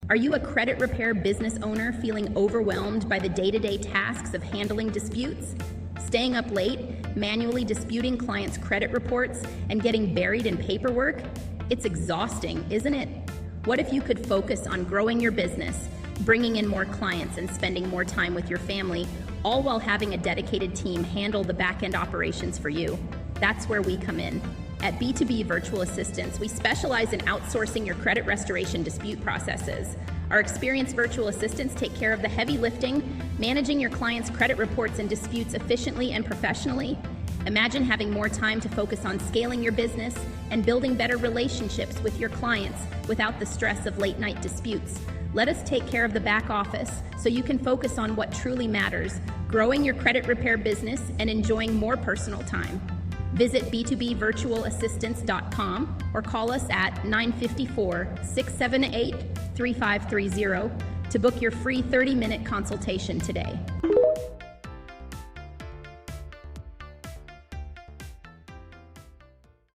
Are you a credit repair business owner feeling overwhelmed by the day-to-day tasks of handling disputes? Staying up late, manually disputing clients' credit reports, and getting buried in paperwork? It's exhausting, isn't it? What if you could focus on growing your business, bringing in more clients, and spending more time with your family, all while having a dedicated team handle the back-end operations for you? That's where we come in. At B2B Virtual Assistants, we specialize in outsourcing your credit restoration dispute processes. Our experienced virtual assistants take care of the heavy lifting, managing your clients' credit reports and disputes efficiently and professionally. Imagine having more time to focus on scaling your business and building better relationships with your clients without the stress of late-night disputes. Let us take care of the back office so you can focus on what truly matters, growing your credit repair business and enjoying more personal time. Visit b2bvirtualassistants.com or call us at 954-678-3530 to book your free 30-minute consultation today.